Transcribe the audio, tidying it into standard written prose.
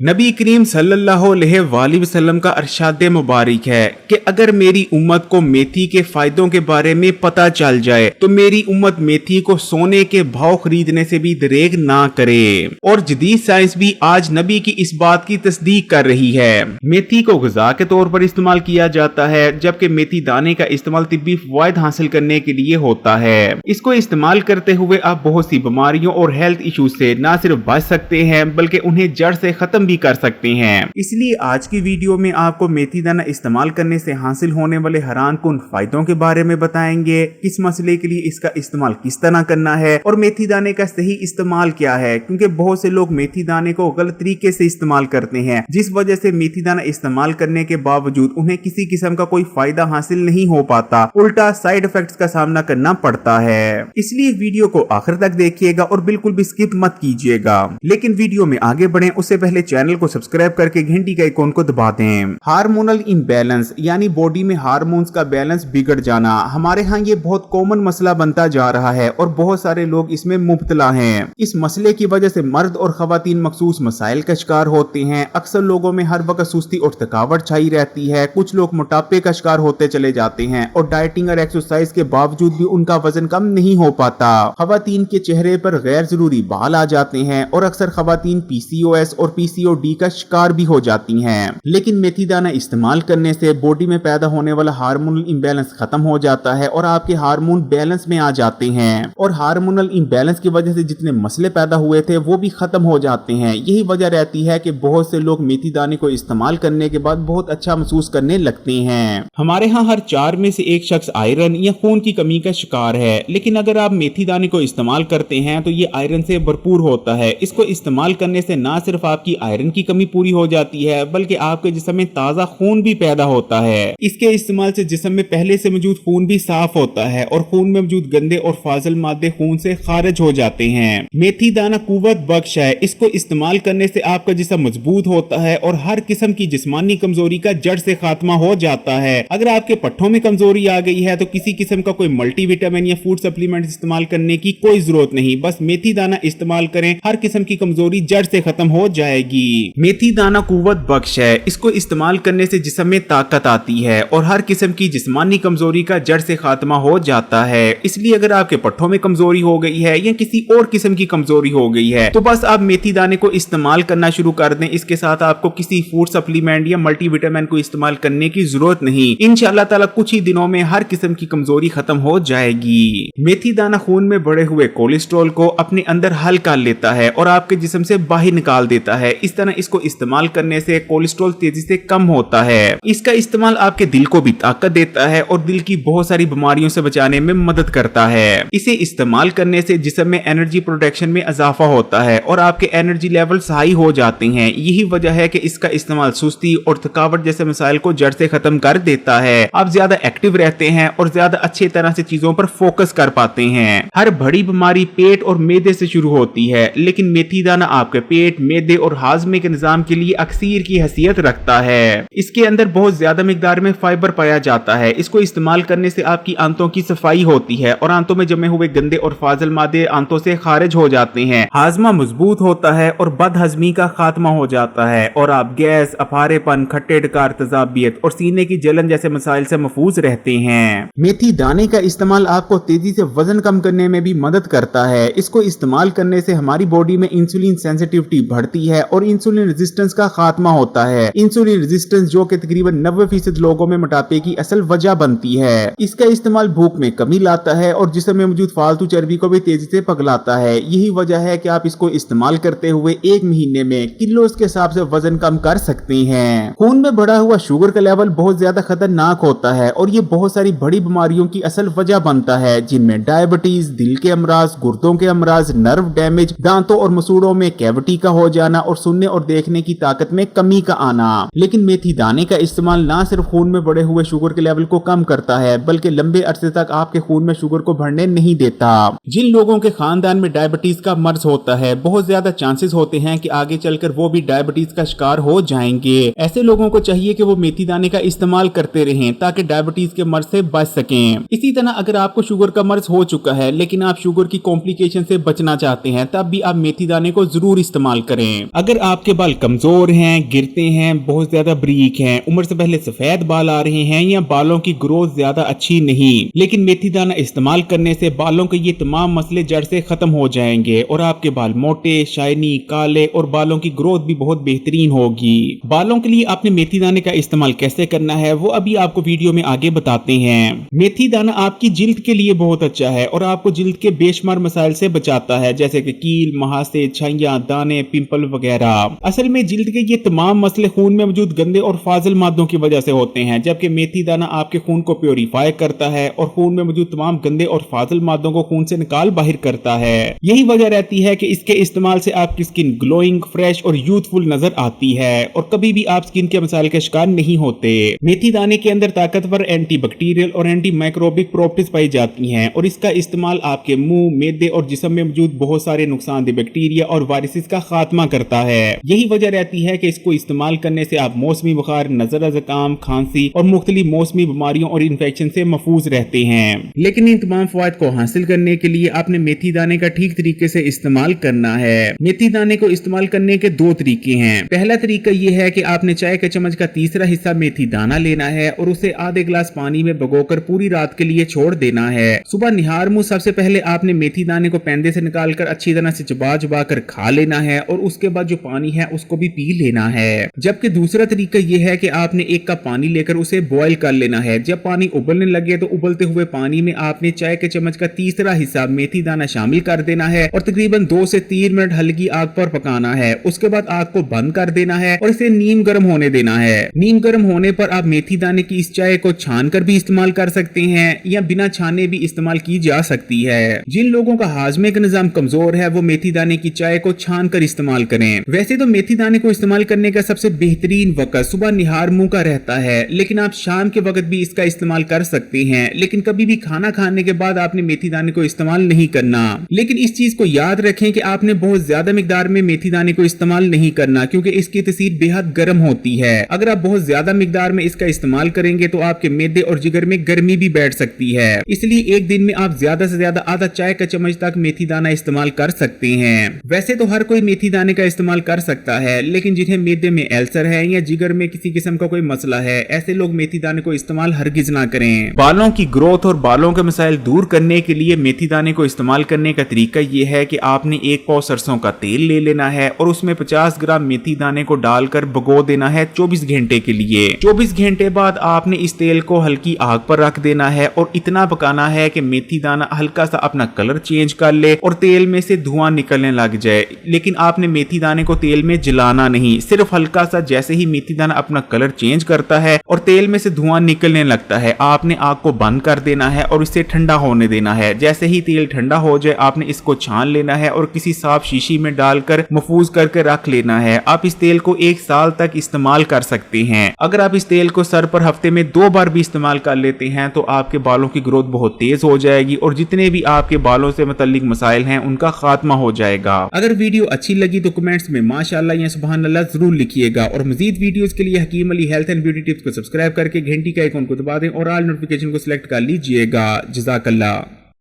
नबी करीम सल्लल्लाहु अलैहि वसल्लम का अरशाद मुबारक है कि अगर मेरी उम्मत को मेथी के फायदों के बारे में पता चल जाए तो मेरी उम्मत मेथी को सोने के भाव खरीदने से भी दरेग ना करे। और जदीद साइंस भी आज नबी की इस बात की तस्दीक कर रही है। मेथी को ग़िज़ा के तौर पर इस्तेमाल किया जाता है, जबकि मेथी दाने का इस्तेमाल तिब्बी फ़वाइद हासिल करने के लिए होता है। इसको इस्तेमाल करते हुए आप बहुत सी बीमारियों और हेल्थ इश्यूज से न सिर्फ बच सकते हैं बल्कि उन्हें जड़ से खत्म भी कर सकते हैं। इसलिए आज की वीडियो में आपको मेथी दाना इस्तेमाल करने से हासिल होने वाले हैरान कुन फायदों के बारे में बताएंगे, किस मसले के लिए इसका इस्तेमाल किस तरह करना है और मेथी दाने का सही इस्तेमाल क्या है, क्योंकि बहुत से लोग मेथी दाने को गलत तरीके से इस्तेमाल करते हैं, जिस वजह से मेथी दाना इस्तेमाल करने के बावजूद उन्हें किसी किस्म का कोई फायदा हासिल नहीं हो पाता, उल्टा साइड इफेक्ट्स का सामना करना पड़ता है। इसलिए वीडियो को आखिर तक देखिएगा और बिल्कुल भी स्किप मत कीजिएगा। लेकिन वीडियो में आगे बढ़े उससे पहले चैनल को सब्सक्राइब करके घंटी का आइकॉन को दबा दें। हार्मोनल इम्बैलेंस यानी बॉडी में हार्मोन्स का बैलेंस बिगड़ जाना, हमारे यहाँ ये बहुत कॉमन मसला बनता जा रहा है और बहुत सारे लोग इसमें मुब्तला हैं। इस मसले की वजह से मर्द और खवातीन मखसूस मसाइल का शिकार होते हैं। अक्सर लोगों में हर वक्त सुस्ती और थकावट छाई रहती है। कुछ लोग मोटापे का शिकार होते चले जाते हैं और डाइटिंग और एक्सरसाइज के बावजूद भी उनका वजन कम नहीं हो पाता। खवातीन के चेहरे पर गैर जरूरी बाल आ जाते हैं और अक्सर खवातीन PCOS और PCOD का शिकार भी हो जाती हैं। लेकिन मेथी दाना इस्तेमाल करने से बॉडी में पैदा होने वाला हार्मोनल इम्बैलेंस खत्म हो जाता है और आपके हार्मोन बैलेंस में आ जाते हैं और हार्मोनल इम्बैलेंस की वजह से जितने मसले पैदा हुए थे वो भी खत्म हो जाते हैं। यही वजह रहती है कि बहुत से लोग मेथी दाने को इस्तेमाल करने के बाद बहुत अच्छा महसूस करने लगते हैं। हमारे यहाँ हर 4 में से एक शख्स आयरन या खून की कमी का शिकार है, लेकिन अगर आप मेथी दाने को इस्तेमाल करते हैं तो ये आयरन से भरपूर होता है। इसको इस्तेमाल करने से न सिर्फ आपकी आयरन की कमी पूरी हो जाती है बल्कि आपके जिस्म में ताज़ा खून भी पैदा होता है। इसके इस्तेमाल से जिस्म में पहले से मौजूद खून भी साफ होता है और खून में मौजूद गंदे और फाजिल मादे खून से खारिज हो जाते हैं। मेथी दाना कुव्वत बख्श है। इसको इस्तेमाल करने से आपका जिस्म मजबूत होता है और हर किस्म की जिस्मानी कमजोरी का जड़ से खात्मा हो जाता है। अगर आपके पट्टों में कमजोरी आ गई है तो किसी किस्म का कोई मल्टीविटामिन या फूड सप्लीमेंट इस्तेमाल करने की कोई जरूरत नहीं, बस मेथी दाना इस्तेमाल करें, हर किस्म की कमजोरी जड़ से खत्म हो जाएगी। मेथी दाना कुव्वत बख्श है। इसको इस्तेमाल करने से जिस्म में ताकत आती है और हर किस्म की जिस्मानी कमजोरी का जड़ से खात्मा हो जाता है। इसलिए अगर आपके पट्टों में कमजोरी हो गई है या किसी और किस्म की कमजोरी हो गई है तो बस आप मेथी दाने को इस्तेमाल करना शुरू कर दें। इसके साथ आपको किसी फूड सप्लीमेंट या मल्टीविटामिन को इस्तेमाल करने की जरूरत नहीं। इंशाअल्लाह ताला कुछ ही दिनों में हर किस्म की कमजोरी खत्म हो जाएगी। मेथी दाना खून में बढ़े हुए कोलेस्ट्रॉल को अपने अंदर हल कर लेता है और आपके जिस्म से बाहर निकाल देता है। इस तरह इसको इस्तेमाल करने से कोलेस्ट्रॉल तेजी से कम होता है। इसका इस्तेमाल आपके दिल को भी ताकत देता है और दिल की बहुत सारी बीमारियों से बचाने में मदद करता है। इसे इस्तेमाल करने से जिस्म में एनर्जी प्रोडक्शन में इजाफा होता है और आपके एनर्जी लेवल हाई हो जाते हैं। यही वजह है कि इसका इस्तेमाल सुस्ती और थकावट जैसे मसाइल को जड़ से खत्म कर देता है। आप ज्यादा एक्टिव रहते हैं और ज्यादा अच्छी तरह से चीजों पर फोकस कर पाते हैं। हर बड़ी बीमारी पेट और मैदे से शुरू होती है, लेकिन मेथी दाना आपके पेट, मैदे और हाजमे के निजाम के लिए अक्सीर की हैसियत रखता है। इसके अंदर बहुत ज्यादा मिकदार में फाइबर पाया जाता है। इसको इस्तेमाल करने से आपकी आंतों की सफाई होती है और आंतों में जमे हुए गंदे और फाजिल मादे आंतों से खारिज हो जाते हैं। हाजमा मजबूत होता है और बदहजमी का खात्मा हो जाता है और आप गैस, अफारेपन, खट्टे डकार, तेजाबियत और सीने की जलन जैसे मसाइल से महफूज रहते हैं। मेथी दाने का इस्तेमाल आपको तेजी से वजन कम करने में भी मदद करता है। इसको इस्तेमाल करने से हमारी बॉडी में इंसुलिन सेंसिटिविटी बढ़ती है और इंसुलिन रेजिस्टेंस का खात्मा होता है। इंसुलिन रेजिस्टेंस जो कि तकरीबन 90% लोगों में मोटापे की असल वजह बनती है। इसका इस्तेमाल भूख में कमी लाता है और जिस्म में मौजूद फालतू चर्बी को भी तेजी से पगलाता है। यही वजह है कि आप इसको इस्तेमाल करते हुए 1 महीने में किलो के हिसाब से वजन कम कर सकते हैं। खून में बढ़ा हुआ शुगर का लेवल बहुत ज्यादा खतरनाक होता है और ये बहुत सारी बड़ी बीमारियों की असल वजह बनता है, जिनमें डायबिटीज, दिल के अमराज, गुर्दों के अमराज, नर्व डैमेज, दांतों और मसूड़ों में कैविटी का हो जाना और सुनने और देखने की ताकत में कमी का आना। लेकिन मेथी दाने का इस्तेमाल न सिर्फ खून में बढ़े हुए शुगर के लेवल को कम करता है बल्कि लंबे अरसे तक आपके खून में शुगर को बढ़ने नहीं देता। जिन लोगों के खानदान में डायबिटीज का मर्ज होता है बहुत ज्यादा चांसेस होते हैं कि आगे चलकर वो भी डायबिटीज का शिकार हो जाएंगे। ऐसे लोगों को चाहिए कि वो मेथी दाने का इस्तेमाल करते रहें ताकि डायबिटीज के मर्ज से बच सकें। इसी तरह अगर आपको शुगर का मर्ज हो चुका है लेकिन आप शुगर की कॉम्प्लिकेशन से बचना चाहते हैं तब भी आप मेथी दाने को जरूर इस्तेमाल करें। अगर आपके बाल कमजोर हैं, गिरते हैं, बहुत ज्यादा बारीक हैं, उम्र से पहले सफेद बाल आ रहे हैं या बालों की ग्रोथ ज्यादा अच्छी नहीं, लेकिन मेथी दाना इस्तेमाल करने से बालों के ये तमाम मसले जड़ से खत्म हो जाएंगे और आपके बाल मोटे, शाइनी, काले और बालों की ग्रोथ भी बहुत बेहतरीन होगी। बालों के लिए आपने मेथी दाने का इस्तेमाल कैसे करना है वो अभी आपको वीडियो में आगे बताते हैं। मेथी दाना आपकी जिल्द के लिए बहुत अच्छा है और आपको जिल्द के बेशुमार मसाइल से बचाता है, जैसे कि कील, महासे, छाइयां, दाने, पिंपल वगैरह। असल में जिल्द के ये तमाम मसले खून में मौजूद गंदे और फाजिल मादों की वजह से होते हैं, जबकि मेथी दाना आपके खून को प्योरीफाई करता है और खून में मौजूद तमाम गंदे और फाजिल मादों को खून से निकाल बाहर करता है। यही वजह रहती है कि इसके इस्तेमाल से आपकी स्किन ग्लोइंग, फ्रेश और यूथफुल नजर आती है और कभी भी आप स्किन के मसाइल के शिकार नहीं होते। मेथी दाने के अंदर ताकतवर एंटी बैक्टीरियल और एंटी माइक्रोबिक प्रॉपर्टीज पाई जाती हैं और इसका इस्तेमाल आपके मुंह, मैदे और जिस्म में मौजूद बहुत सारे नुकसानदेह बैक्टीरिया और वायरसेस का खात्मा करता है। यही वजह रहती है कि इसको इस्तेमाल करने से आप मौसमी बुखार, नजर जुकाम, खांसी और मुख्तलिफ मौसमी बीमारियों और इन्फेक्शन से महफूज रहते हैं। लेकिन इन तमाम फवायद को हासिल करने के लिए आपने मेथी दाने का ठीक तरीके से इस्तेमाल करना है। मेथी दाने को इस्तेमाल करने के दो तरीके हैं। पहला तरीका यह है कि आपने चाय के चम्मच का तीसरा हिस्सा मेथी दाना लेना है और उसे आधे गिलास पानी में भिगोकर पूरी रात के लिए छोड़ देना है। सुबह निहार मुंह सबसे पहले आपने मेथी दाने को पैंदे से निकालकर अच्छी तरह से चबा कर खा लेना है और उसके बाद जो पानी है उसको भी पी लेना है। जबकि दूसरा तरीका यह है कि आपने एक कप पानी लेकर उसे बॉईल कर लेना है। जब पानी उबलने लगे तो उबलते हुए पानी में आपने चाय के चम्मच का तीसरा हिस्सा मेथी दाना शामिल कर देना है और तकरीबन 2 से 3 मिनट हल्की आग पर पकाना है। उसके बाद आग को बंद कर देना है और इसे नीम गर्म होने देना है। नीम गर्म होने पर आप मेथी दाने की इस चाय को छान कर भी इस्तेमाल कर सकते हैं या बिना छाने भी इस्तेमाल की जा सकती है। जिन लोगों का हाजमे का निजाम कमजोर है वो मेथी दाने की चाय को छान कर इस्तेमाल करें। वैसे तो मेथी दाने को इस्तेमाल करने का सबसे बेहतरीन वक्त सुबह निहार मुंह का रहता है, लेकिन आप शाम के वक्त भी इसका इस्तेमाल कर सकते हैं। लेकिन कभी भी खाना खाने के बाद आपने मेथी दाने को इस्तेमाल नहीं करना। लेकिन इस चीज को याद रखें कि आपने बहुत ज्यादा मिकदार में मेथी दाने को इस्तेमाल नहीं करना, क्योंकि इसकी तसीर बेहद गर्म होती है। अगर आप बहुत ज्यादा मिकदार में इसका इस्तेमाल करेंगे तो आपके मैदे और जिगर में गर्मी भी बैठ सकती है। इसलिए एक दिन में आप ज्यादा से ज्यादा आधा चाय का चम्मच तक मेथी दाना इस्तेमाल कर सकते हैं। वैसे तो हर कोई मेथी दाने का इस्तेमाल कर सकता है, लेकिन जिन्हें मैदे में अल्सर है या जिगर में किसी किस्म का कोई मसला है, ऐसे लोग मेथी दाने को इस्तेमाल हरगिज ना करें। बालों की ग्रोथ और बालों के मसाइल दूर करने के लिए मेथी दाने को इस्तेमाल करने का तरीका यह है कि आपने एक पाव सरसों का तेल ले लेना है और उसमें 50 ग्राम मेथी दाने को डालकर भिगो देना है 24 घंटे के लिए। 24 घंटे बाद आपने इस तेल को हल्की आग पर रख देना है और इतना पकाना है कि मेथी दाना हल्का सा अपना कलर चेंज कर ले और तेल में से धुआं निकलने लग जाए। लेकिन आपने मेथी दाने को तेल में जलाना नहीं, सिर्फ हल्का सा। जैसे ही मेथी दाना अपना कलर चेंज करता है और तेल में से धुआं निकलने लगता है, आपने आग को बंद कर देना है और इसे ठंडा होने देना है। जैसे ही तेल ठंडा हो जाए आपने इसको छान लेना है और किसी साफ शीशी में डालकर महफूज करके रख लेना है। आप इस तेल को 1 साल तक इस्तेमाल कर सकते हैं। अगर आप इस तेल को सर पर हफ्ते में 2 बार भी इस्तेमाल कर लेते हैं तो आपके बालों की ग्रोथ बहुत तेज हो जाएगी और जितने भी आपके बालों से मुतल्लिक मसाइल हैं उनका खात्मा हो जाएगा। अगर वीडियो अच्छी लगी तो कमेंट्स में माशाअल्लाह या सुभान अल्लाह जरूर लिखिएगा और मजीद वीडियोस के लिए Hakeem Ali health and beauty tips को सब्सक्राइब करके घंटी का आइकन को दबा दें और ऑल नोटिफिकेशन को सिलेक्ट कर लीजिएगा। जज़ाकल्लाह।